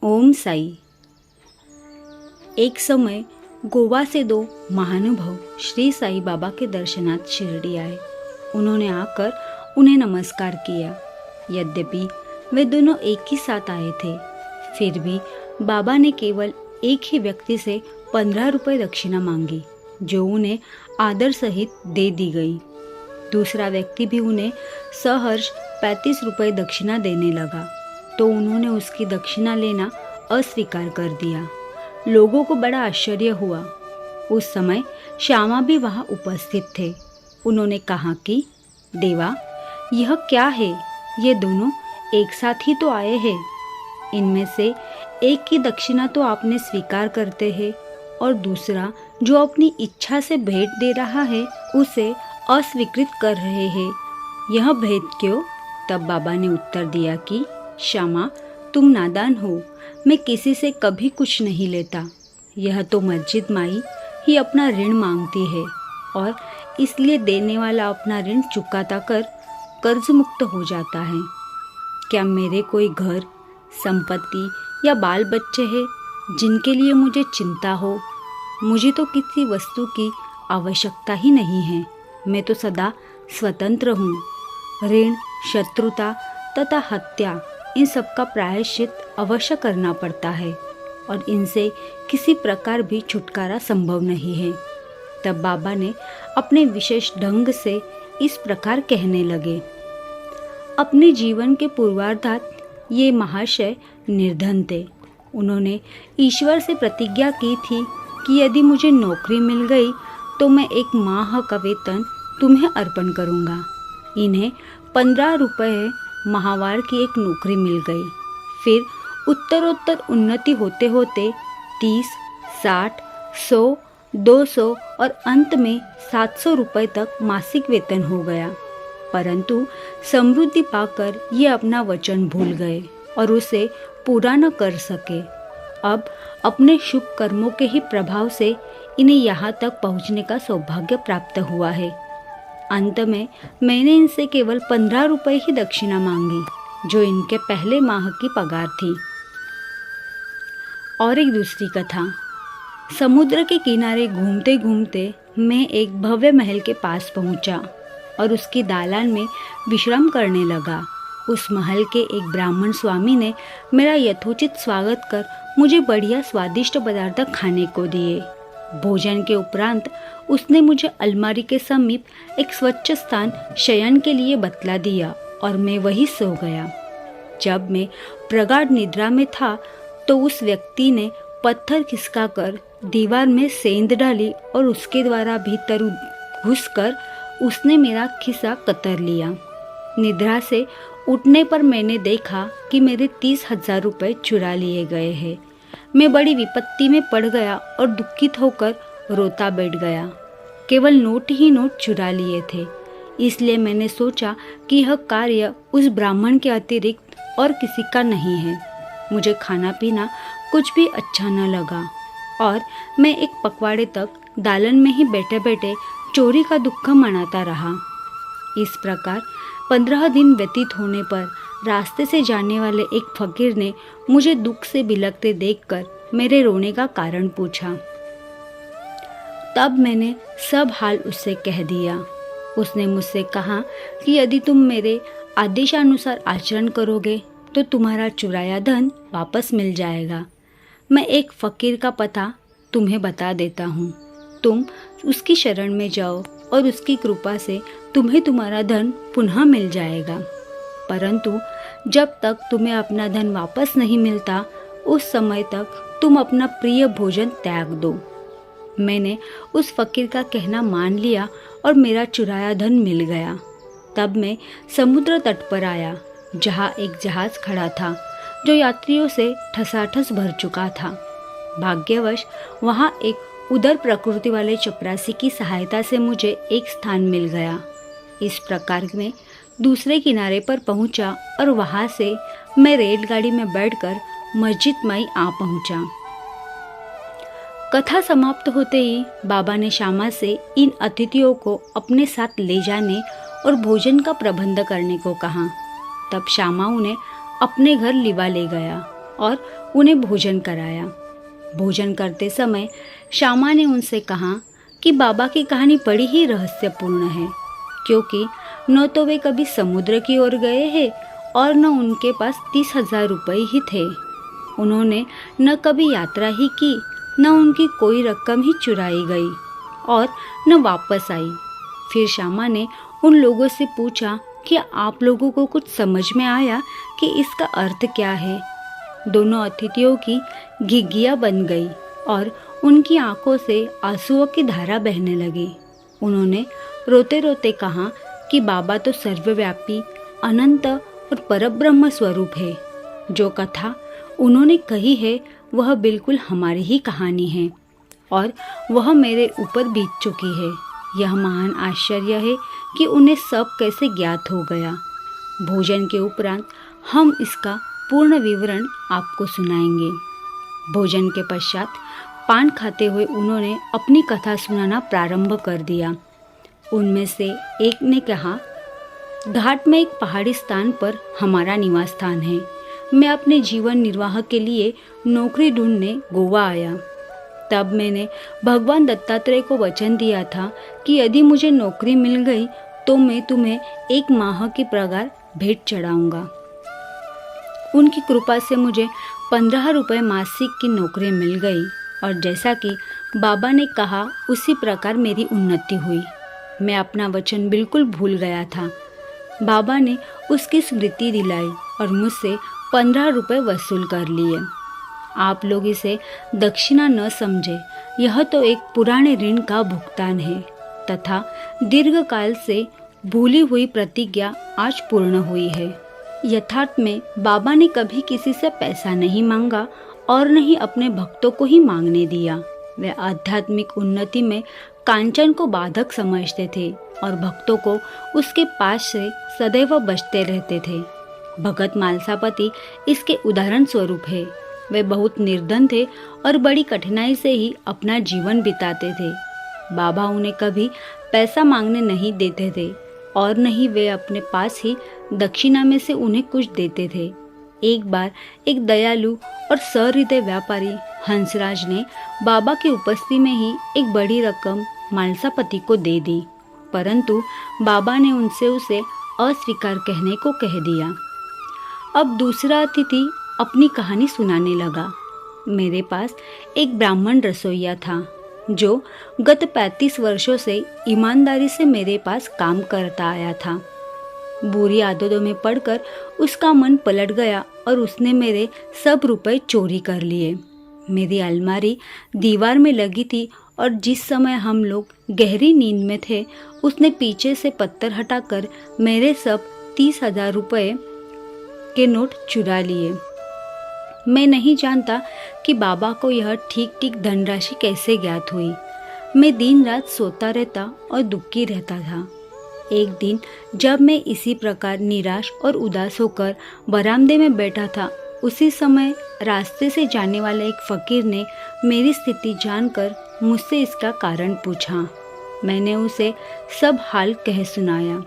ओम साई। एक समय गोवा से दो महानुभाव श्री साई बाबा के दर्शनार्थ शिरडी आए। उन्होंने आकर उन्हें नमस्कार किया। यद्यपि वे दोनों एक ही साथ आए थे, फिर भी बाबा ने केवल एक ही व्यक्ति से 15 रुपये दक्षिणा मांगी, जो उन्हें आदर सहित दे दी गई। दूसरा व्यक्ति भी उन्हें सहर्ष 35 रुपये दक्षिणा देने लगा, तो उन्होंने उसकी दक्षिणा लेना अस्वीकार कर दिया। लोगों को बड़ा आश्चर्य हुआ। उस समय श्यामा भी वहां उपस्थित थे। उन्होंने कहा कि देवा, यह क्या है? ये दोनों एक साथ ही तो आए हैं। इनमें से एक की दक्षिणा तो आपने स्वीकार करते हैं और दूसरा जो अपनी इच्छा से भेंट दे रहा है उसे अस्वीकृत कर रहे हैं। यह भेद क्यों? तब बाबा ने उत्तर दिया कि श्यामा, तुम नादान हो। मैं किसी से कभी कुछ नहीं लेता। यह तो मस्जिद माई ही अपना ऋण मांगती है और इसलिए देने वाला अपना ऋण चुकाता कर कर्ज मुक्त हो जाता है। क्या मेरे कोई घर, संपत्ति या बाल बच्चे हैं जिनके लिए मुझे चिंता हो? मुझे तो किसी वस्तु की आवश्यकता ही नहीं है। मैं तो सदा स्वतंत्र हूँ। ऋण, शत्रुता तथा हत्या, इन सब का प्रायश्चित अवश्य करना पड़ता है और इनसे किसी प्रकार भी छुटकारा संभव नहीं है। तब बाबा ने अपने विशेष ढंग से इस प्रकार कहने लगे। अपने जीवन के पूर्वार्धात ये महाशय निर्धन थे। उन्होंने ईश्वर से प्रतिज्ञा की थी कि यदि मुझे नौकरी मिल गई तो मैं 1 माह का वेतन तुम्हें अर्पण करूँगा। इन्हें 15 रुपये माहवार की एक नौकरी मिल गई। फिर उत्तरोत्तर उन्नति होते होते 30, 60, 100, 200 और अंत में 700 रुपये तक मासिक वेतन हो गया। परंतु समृद्धि पाकर ये अपना वचन भूल गए और उसे पूरा न कर सके। अब अपने शुभ कर्मों के ही प्रभाव से इन्हें यहाँ तक पहुँचने का सौभाग्य प्राप्त हुआ है। अंत में मैंने इनसे केवल 15 रुपये ही दक्षिणा मांगी, जो इनके पहले माह की पगार थी। और एक दूसरी कथा। समुद्र के किनारे घूमते घूमते मैं एक भव्य महल के पास पहुंचा और उसकी दालान में विश्राम करने लगा। उस महल के एक ब्राह्मण स्वामी ने मेरा यथोचित स्वागत कर मुझे बढ़िया स्वादिष्ट पदार्थ खाने को दिए। भोजन के उपरांत उसने मुझे अलमारी के समीप एक स्वच्छ स्थान शयन के लिए बतला दिया और मैं वहीं सो गया। जब मैं प्रगाढ़ निद्रा में था तो उस व्यक्ति ने पत्थर खिसकाकर दीवार में सेंध डाली और उसके द्वारा भीतर घुसकर उसने मेरा खिस्सा कतर लिया। निद्रा से उठने पर मैंने देखा कि मेरे 30,000 रुपये चुरा लिए गए हैं। मैं बड़ी विपत्ति में पड़ गया और दुखित होकर रोता बैठ गया। केवल नोट ही नोट चुरा लिए थे। इसलिए मैंने सोचा कि यह कार्य उस ब्राह्मण के अतिरिक्त और किसी का नहीं है। मुझे खाना पीना कुछ भी अच्छा न लगा और मैं एक पखवाड़े तक दालन में ही बैठे बैठे चोरी का दुख मनाता रहा। इस प्रकार 15 दिन व्यतीत होने पर रास्ते से जाने वाले एक फकीर ने मुझे दुख से बिलखते देखकर मेरे रोने का कारण पूछा। तब मैंने सब हाल उससे कह दिया। उसने मुझसे कहा कि यदि तुम मेरे आदेशानुसार आचरण करोगे तो तुम्हारा चुराया धन वापस मिल जाएगा। मैं एक फकीर का पता तुम्हें बता देता हूँ। तुम उसकी शरण में जाओ और उसकी कृपा से तुम्हें तुम्हारा धन पुनः मिल जाएगा। परंतु जब तक तुम्हें अपना धन वापस नहीं मिलता, उस समय तक तुम अपना प्रिय भोजन त्याग दो। मैंने उस फकीर का कहना मान लिया और मेरा चुराया धन मिल गया। तब मैं समुद्र तट पर आया, जहाँ एक जहाज खड़ा था जो यात्रियों से ठसाठस भर चुका था। भाग्यवश वहाँ एक उदर प्रकृति वाले चपरासी की सहायता से मुझे एक स्थान मिल गया। इस प्रकार मैं दूसरे किनारे पर पहुंचा और वहां से मैं रेलगाड़ी में बैठकर मस्जिद माई आ पहुंचा। कथा समाप्त होते ही बाबा ने श्यामा से इन अतिथियों को अपने साथ ले जाने और भोजन का प्रबंध करने को कहा। तब श्यामा उन्हें अपने घर लिवा ले गया। और उन्हें भोजन कराया। भोजन करते समय श्यामा ने उनसे कहा कि बाबा की कहानी बड़ी ही रहस्यपूर्ण है, क्योंकि न तो वे कभी समुद्र की ओर गए हैं और न उनके पास 30,000 रुपये ही थे। उन्होंने न कभी यात्रा ही की, न उनकी कोई रकम ही चुराई गई और न वापस आई। फिर श्यामा ने उन लोगों से पूछा कि आप लोगों को कुछ समझ में आया कि इसका अर्थ क्या है। दोनों अतिथियों की घिघिया बन गई और उनकी आंखों से आंसुओं की धारा बहने लगी। उन्होंने रोते रोते कहा कि बाबा तो सर्वव्यापी, अनंत और परब्रह्म स्वरूप है। जो कथा उन्होंने कही है वह बिल्कुल हमारी ही कहानी है और वह मेरे ऊपर बीत चुकी है। यह महान आश्चर्य है कि उन्हें सब कैसे ज्ञात हो गया। भोजन के उपरांत हम इसका पूर्ण विवरण आपको सुनाएंगे। भोजन के पश्चात पान खाते हुए उन्होंने अपनी कथा सुनाना प्रारंभ कर दिया। उनमें से एक ने कहा, घाट में एक पहाड़ी स्थान पर हमारा निवास स्थान है। मैं अपने जीवन निर्वाह के लिए नौकरी ढूंढने गोवा आया। तब मैंने भगवान दत्तात्रेय को वचन दिया था कि यदि मुझे नौकरी मिल गई तो मैं तुम्हें 1 माह की पगार भेंट चढ़ाऊंगा। उनकी कृपा से मुझे 15 रुपये मासिक की नौकरी मिल गई और जैसा कि बाबा ने कहा उसी प्रकार मेरी उन्नति हुई। मैं अपना वचन बिल्कुल भूल गया था। बाबा ने उसकी स्मृति दिलाई और मुझसे 15 रुपये वसूल कर लिए। आप लोग इसे दक्षिणा न समझे, यह तो एक पुराने ऋण का भुगतान है तथा दीर्घकाल से भूली हुई प्रतिज्ञा आज पूर्ण हुई है। यथार्थ में बाबा ने कभी किसी से पैसा नहीं मांगा और न ही अपने भक्तों को ही मांगने दिया। वे आध्यात्मिक उन्नति में कांचन को बाधक समझते थे और भक्तों को उसके पास से सदैव बचते रहते थे। भगत मालसापति इसके उदाहरण स्वरूप है। वे बहुत निर्धन थे और बड़ी कठिनाई से ही अपना जीवन बिताते थे। बाबा उन्हें कभी पैसा मांगने नहीं देते थे और न ही वे अपने पास ही दक्षिणा में से उन्हें कुछ देते थे। एक बार एक दयालु और सहृदय व्यापारी हंसराज ने बाबा की उपस्थिति में ही एक बड़ी रकम मालसापति को दे दी, परंतु बाबा ने उनसे उसे अस्वीकार कहने को कह दिया। अब दूसरा अतिथि अपनी कहानी सुनाने लगा। मेरे पास एक ब्राह्मण रसोइया था जो गत 35 वर्षों से ईमानदारी से मेरे पास काम करता आया था। बुरी आदतों में पड़कर उसका मन पलट गया और उसने मेरे सब रुपए चोरी कर लिए। मेरी अलमारी दीवार में लगी थी और जिस समय हम लोग गहरी नींद में थे उसने पीछे से पत्थर हटाकर मेरे सब 30,000 रुपये के नोट चुरा लिए। मैं नहीं जानता कि बाबा को यह ठीक ठीक धनराशि कैसे ज्ञात हुई। मैं दिन रात सोता रहता और दुखी रहता था। एक दिन जब मैं इसी प्रकार निराश और उदास होकर बरामदे में बैठा था, उसी समय रास्ते से जाने वाला एक फकीर ने मेरी स्थिति जानकर मुझसे इसका कारण पूछा। मैंने उसे सब हाल कह सुनाया।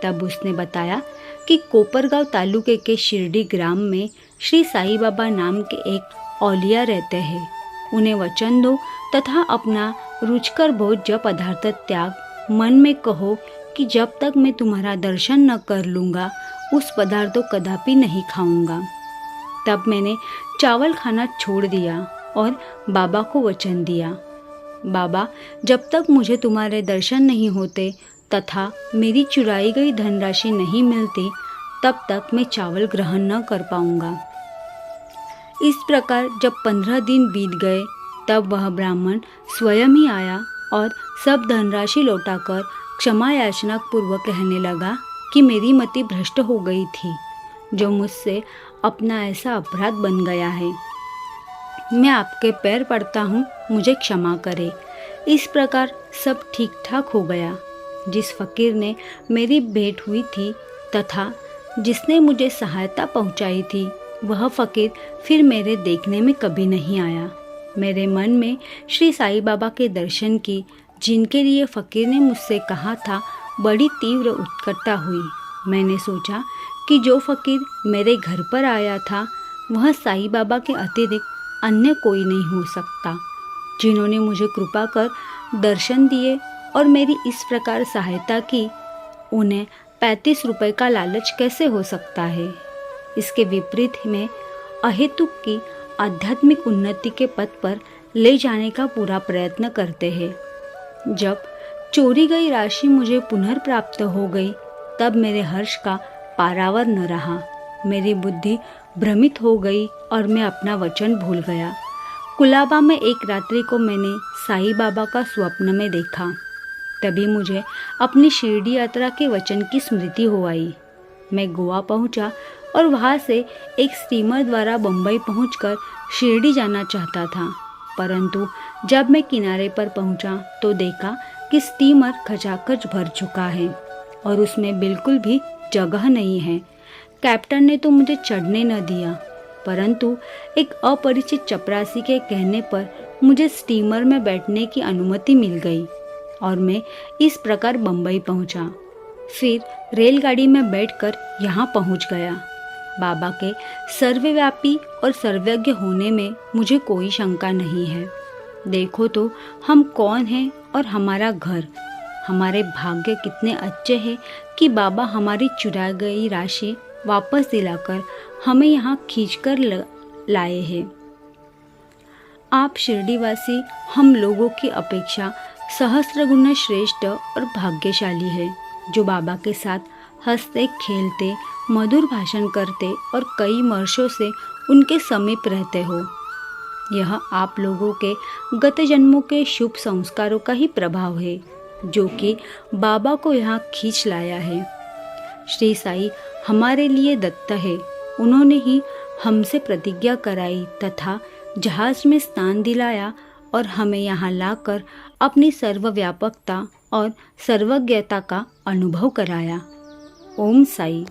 तब उसने बताया कि कोपरगांव तालुके के शिरडी ग्राम में श्री साईं बाबा नाम के एक औलिया रहते हैं। उन्हें वचन दो तथा अपना रुचकर भोज्य पदार्थ त्याग मन में कहो कि जब तक मैं तुम्हारा दर्शन न कर लूँगा उस पदार्थ को कदापि नहीं खाऊंगा। तब मैंने चावल खाना छोड़ दिया और बाबा को वचन दिया, बाबा जब तक मुझे तुम्हारे दर्शन नहीं होते तथा मेरी चुराई गई धनराशि नहीं मिलती तब तक मैं चावल ग्रहण न कर पाऊंगा। इस प्रकार जब 15 दिन बीत गए तब वह ब्राह्मण स्वयं ही आया और सब धनराशि लौटाकर क्षमा याचना पूर्वक कहने लगा कि मेरी मति भ्रष्ट हो गई थी, जो मुझसे अपना ऐसा अपराध बन गया है। मैं आपके पैर पड़ता हूँ, मुझे क्षमा करे। इस प्रकार सब ठीक ठाक हो गया। जिस फकीर ने मेरी भेंट हुई थी तथा जिसने मुझे सहायता पहुँचाई थी वह फकीर फिर मेरे देखने में कभी नहीं आया। मेरे मन में श्री साईं बाबा के दर्शन की, जिनके लिए फकीर ने मुझसे कहा था, बड़ी तीव्र उत्कंठा हुई। मैंने सोचा कि जो फकीर मेरे घर पर आया था वह साईं बाबा के अतिरिक्त अन्य कोई नहीं हो सकता, जिन्होंने मुझे कृपा कर दर्शन दिए और मेरी इस प्रकार सहायता की। उन्हें 35 रुपए का लालच कैसे हो सकता है? इसके विपरीत में अहेतुक की आध्यात्मिक उन्नति के पथ पर ले जाने का पूरा प्रयत्न करते हैं। जब चोरी गई राशि मुझे पुनर्प्राप्त हो गई, तब मेरे हर्ष का पारावर न रहा। मेरी बुद्धि भ्रमित हो गई और मैं अपना वचन भूल गया। कुलाबा में एक रात्रि को मैंने साईं बाबा का स्वप्न में देखा। तभी मुझे अपनी शिरडी यात्रा के वचन की स्मृति हो आई। मैं गोवा पहुंचा और वहां से एक स्टीमर द्वारा बम्बई पहुंचकर शिरडी जाना चाहता था, परंतु जब मैं किनारे पर पहुंचा तो देखा कि स्टीमर खचाखच भर चुका है और उसमें बिल्कुल भी जगह नहीं है। कैप्टन ने तो मुझे चढ़ने न दिया, परंतु एक अपरिचित चपरासी के कहने पर मुझे स्टीमर में बैठने की अनुमति मिल गई और मैं इस प्रकार बम्बई पहुंचा। फिर रेलगाड़ी में बैठकर यहाँ पहुंच गया। बाबा के सर्वव्यापी और सर्वज्ञ होने में मुझे कोई शंका नहीं है। देखो तो हम कौन हैं और हमारा घर। हमारे भाग्य कितने अच्छे हैं कि बाबा हमारी चुरा गई राशि वापस दिलाकर हमें यहाँ खींचकर लाए हैं। आप शिरडीवासी हम लोगों की अपेक्षा सहस्त्र गुना श्रेष्ठ और भाग्यशाली है, जो बाबा के साथ हंसते खेलते मधुर भाषण करते और कई वर्षों से उनके समीप रहते हो। यह आप लोगों के गत जन्मों के शुभ संस्कारों का ही प्रभाव है, जो कि बाबा को यहाँ खींच लाया है। श्री साईं हमारे लिए दत्त है। उन्होंने ही हमसे प्रतिज्ञा कराई तथा जहाज में स्थान दिलाया और हमें यहाँ लाकर अपनी सर्वव्यापकता और सर्वज्ञता का अनुभव कराया। ओम साई।